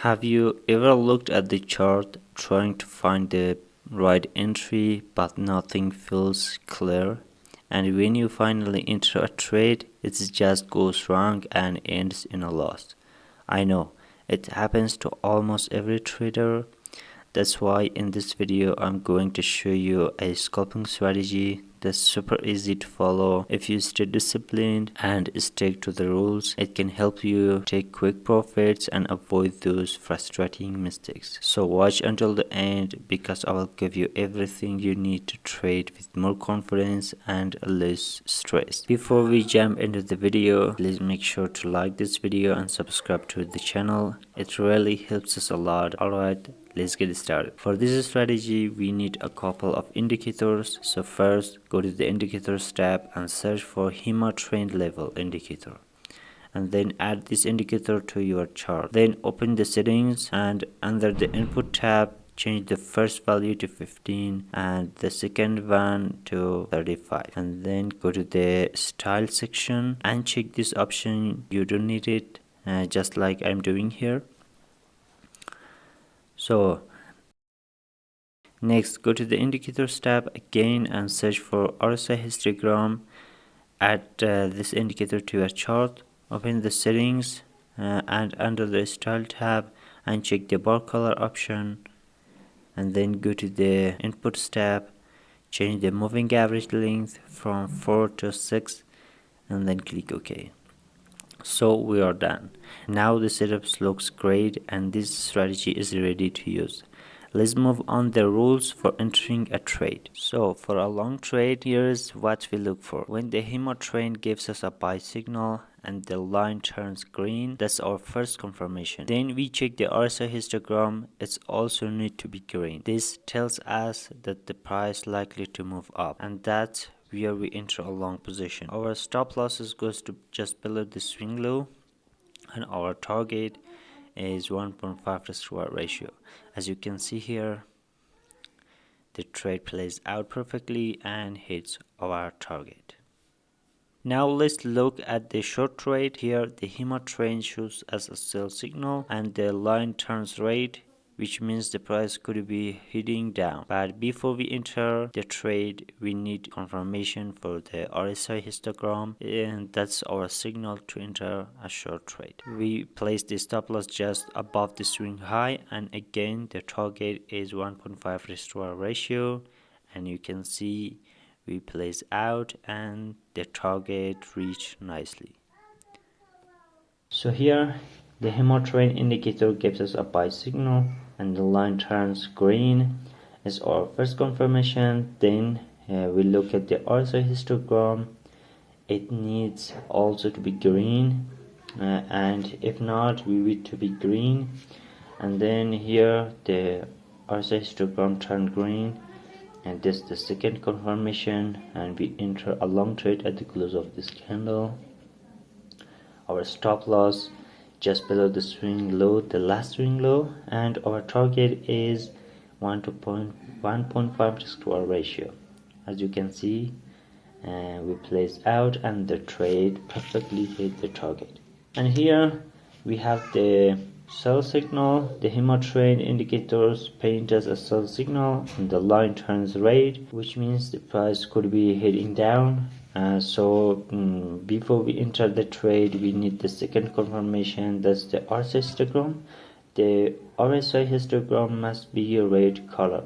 Have you ever looked at the chart trying to find the right entry but nothing feels clear? And when you finally enter a trade, it just goes wrong and ends in a loss. I know, it happens to almost every trader. That's why in this video I'm going to show you a scalping strategy that's super easy to follow. If you stay disciplined and stick to the rules, it can help you take quick profits and avoid those frustrating mistakes. So watch until the end because I will give you everything you need to trade with more confidence and less stress. Before we jump into the video, please make sure to like this video and subscribe to the channel. It really helps us a lot. Alright, let's get started. For this strategy, we need a couple of indicators. So first, go to the indicators tab and search for HEMA trend level indicator. And then add this indicator to your chart. Then open the settings and under the input tab, change the first value to 15 and the second one to 35. And then go to the style section and check this option. You don't need it, just like I'm doing here. So next, go to the indicators tab again and search for RSI histogram. Add this indicator to your chart. Open the settings and under the style tab and check the bar color option. And then go to the inputs tab. Change the moving average length from 4 to 6 and then click OK. So we are done. Now the setup looks great and this strategy is ready to use. Let's move on the rules for entering a trade. So for a long trade, here's what we look for. When the HEMA trend gives us a buy signal and the line turns green, that's our first confirmation. Then we check the RSI histogram. It's also need to be green. This tells us that the price likely to move up, and that's where we enter a long position. Our stop losses goes to just below the swing low and our target is 1.5 risk-reward ratio. As you can see here, the trade plays out perfectly and hits our target. Now let's look at the short trade. Here the HEMA trend shows as a sell signal and the line turns red, which means the price could be heading down. But before we enter the trade, we need confirmation for the RSI histogram, and that's our signal to enter a short trade. We place the stop loss just above the swing high, and again the target is 1.5 risk-reward ratio, and you can see we place out and the target reached nicely. So here the HEMA trend indicator gives us a buy signal and the line turns green is our first confirmation. Then we look at the RSI histogram. It needs also to be green, and if not, we need to be green. And then here the RSI histogram turned green, and this is the second confirmation, and we enter a long trade at the close of this candle. Our stop loss just below the swing low, the last swing low, and our target is 1.5 risk-reward ratio. As you can see, we place out and the trade perfectly hit the target. And here we have the sell signal. The HEMA trend indicators paint as a sell signal and the line turns red, which means the price could be heading down. Before we enter the trade, we need the second confirmation, that's the RSI histogram. The RSI histogram must be a red color.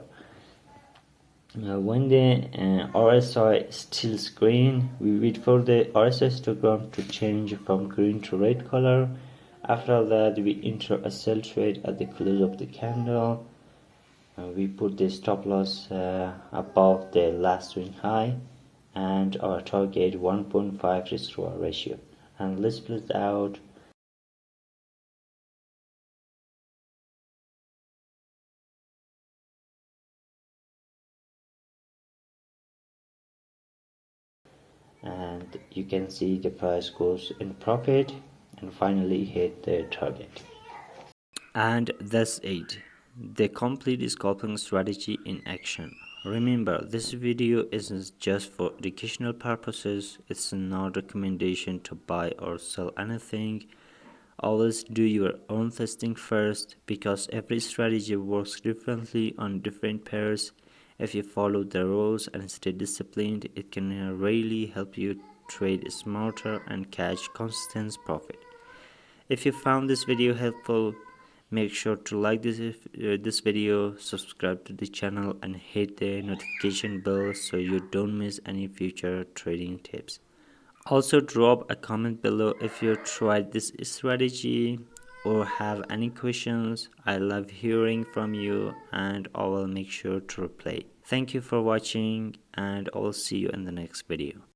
When the RSI is still green, we wait for the RSI histogram to change from green to red color. After that, we enter a sell trade at the close of the candle. We put the stop loss above the last swing high and our target 1.5 risk-reward ratio. And let's split out. And you can see the price goes in profit and finally hit the target. And that's it, the complete scalping strategy in action. Remember, this video isn't just for educational purposes. It's not a recommendation to buy or sell anything. Always do your own testing first because every strategy works differently on different pairs. If you follow the rules and stay disciplined, it can really help you trade smarter and catch consistent profit. If you found this video helpful, make sure to like this video, subscribe to the channel and hit the notification bell so you don't miss any future trading tips. Also drop a comment below if you tried this strategy or have any questions. I love hearing from you and I will make sure to reply. Thank you for watching and I will see you in the next video.